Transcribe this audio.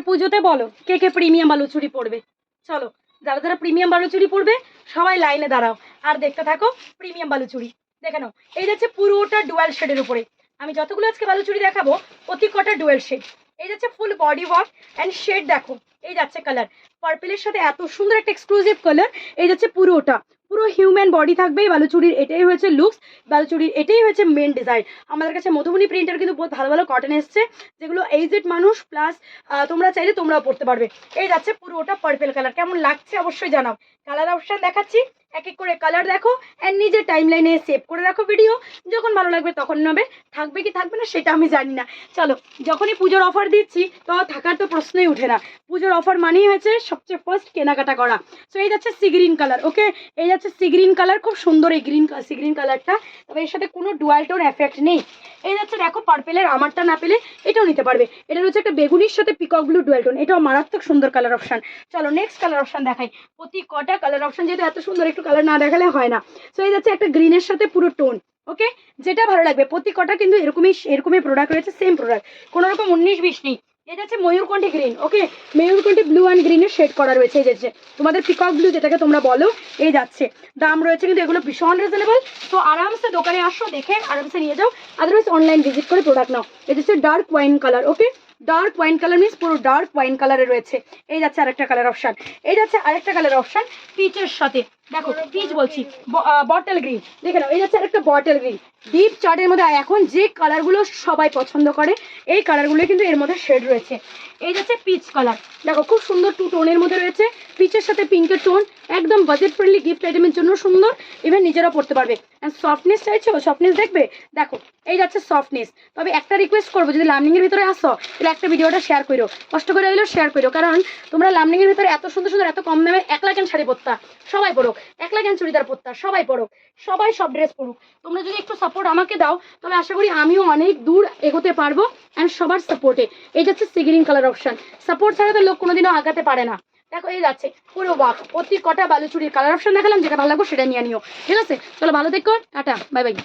পুজোতে বলো কে কে প্রিমিয়াম বালুচুরি পরবে? চলো, যারা যারা প্রিমিয়াম বালুচুরি পরবে সবাই লাইনে দাঁড়াও আর দেখতে থাকো প্রিমিয়াম বালুচুরি। দেখে নাও, এই যাচ্ছে পুরোটা ডুয়াল শেডের উপরে। আমি যতগুলো আজকে বালুচুরি দেখাবো প্রতি কটা ডুয়াল শেড। এই যাচ্ছে full body work and shade দেখো। এই যাচ্ছে কালার পার্পেলের সাথে এত সুন্দর একটা এক্সক্লুসিভ কালার। এই যাচ্ছে পুরোটা, পুরো হিউম্যান বডি থাকবে এই বালুচুরির। এটাই হয়েছে লুকস বালুচুরির, এটাই হয়েছে মেন ডিজাইন। আমাদের কাছে মধুবনী প্রিন্টের কিন্তু বহুত ভালো ভালো কটন এসছে, যেগুলো এইজেড মানুষ প্লাস তোমরা চাইলে তোমরাও পড়তে পারবে। এই যাচ্ছে পুরোটা পার্পেল কালার, কেমন লাগছে অবশ্যই জানাও। কালার অপশন দেখাচ্ছি, এক এক করে কালার দেখো অ্যান্ড নিজের টাইম লাইনে সেভ করে রাখো ভিডিও, যখন ভালো লাগবে তখন নেবে। থাকবে কি থাকবে না সেটা আমি জানি না। চলো, যখনই পুজোর অফার দিচ্ছি তো থাকার তো প্রশ্নই উঠে না। পুজোর অফার মানেই হয়েছে সবচেয়ে ফার্স্ট কেনাকাটা করা। সো এই যাচ্ছে সি গ্রিন কালার। ওকে, এই যাচ্ছে সি গ্রিন কালার, খুব সুন্দর এই সি গ্রিন কালারটা, তবে এর সাথে কোনো ডুয়াল টোন এফেক্ট নেই। এই যাচ্ছে দেখো পার্পেলের, আমারটা না পেলে এটাও নিতে পারবে। এটা হচ্ছে একটা বেগুনির সাথে পিকক ব্লু ডুয়াল টোন, এটাও মারাত্মক সুন্দর কালার অপশন। চলো নেক্সট কালার অপশন দেখাই। প্রতি কটা কালার অপশন যেহেতু এত সুন্দর, একটু কালার না দেখালে হয় না। সো এই যাচ্ছে একটা গ্রিনের সাথে পুরো টোন। ওকে, যেটা ভালো লাগবে। প্রতি কটা কিন্তু এরকমই প্রোডাক্ট রয়েছে, সেম প্রোডাক্ট, কোনো রকম 19-20 নেই। এটা হচ্ছে ময়ূরকণ্ঠী গ্রিন। ওকে, ময়ূরকণ্ঠী ব্লু অ্যান্ড গ্রিনের শেড করা রয়েছে। এই যাচ্ছে তোমাদের পিকক ব্লু যেটাকে তোমরা বলো। এই যাচ্ছে দাম রয়েছে কিন্তু এগুলো ভীষণ রিজনেবল। তো আরামসে দোকানে আসো, দেখে আরামসে নিয়ে যাও, আদারওয়াইজ অনলাইন ভিজিট করে প্রোডাক্ট নাও। এই যাচ্ছে ডার্ক ওয়াইন কালার। ওকে, ডার্ক ওয়াইন কালার মিন্স পুরো ডার্ক ওয়াইন কালারে রয়েছে। এই যাচ্ছে আরেকটা কালার অপশন। এই যাচ্ছে আরেকটা কালার অপশন পিচের সাথে, দেখো পিচ বলছি, বটল গ্রিন। দেখে নাও, এই যাচ্ছে আরেকটা বটল গ্রিন। ডিপ চার্টের মধ্যে এখন যে কালারগুলো সবাই পছন্দ করে এই কালারগুলো কিন্তু এর মধ্যে শেড রয়েছে। এই যাচ্ছে পিচ কালার, দেখো খুব সুন্দর টু টোনের মধ্যে রয়েছে, পিচের সাথে পিঙ্কের টোন, একদম বাজেট ফ্রেন্ডলি, গিফট আইটেমের জন্য সুন্দর, ইভেন নিজেরাও পড়তে পারবে। সফটনেস চাইছো, সফটনেস দেখবে, দেখো এই যাচ্ছে সফটনেস। তবে একটা রিকোয়েস্ট করবো, যদি লার্নিংয়ের ভিতরে আসো তাহলে একটা ভিডিওটা শেয়ার করো, কষ্ট করে হইলেও শেয়ার করো, কারণ তোমরা লার্নিংয়ের ভিতরে এত সুন্দর সুন্দর এত কম দামে 1 লাখ শাড়ি পরতা সবাই পড়ুক, 1 লাখ চুড়িদার পরতা সবাই পড়ুক, সবাই সব ড্রেস পরুক। তোমরা যদি একটু সাপোর্ট আমাকে দাও তাহলে আশা করি আমিও অনেক দূর এগোতে পারবো অ্যান্ড সবার সাপোর্টে। এই যাচ্ছে sea green colour option. Support ছাড়া তো লোক কোনোদিনও আগাতে পারে না। দেখো এই যাচ্ছে পুরো বাক, প্রতি কটা বালুচুরির কালার অপশন দেখালাম, যেটা ভালো লাগবে সেটা নিয়ে নিও। ঠিক আছে, চলো ভালো দেখো, টাটা, বাই বাই।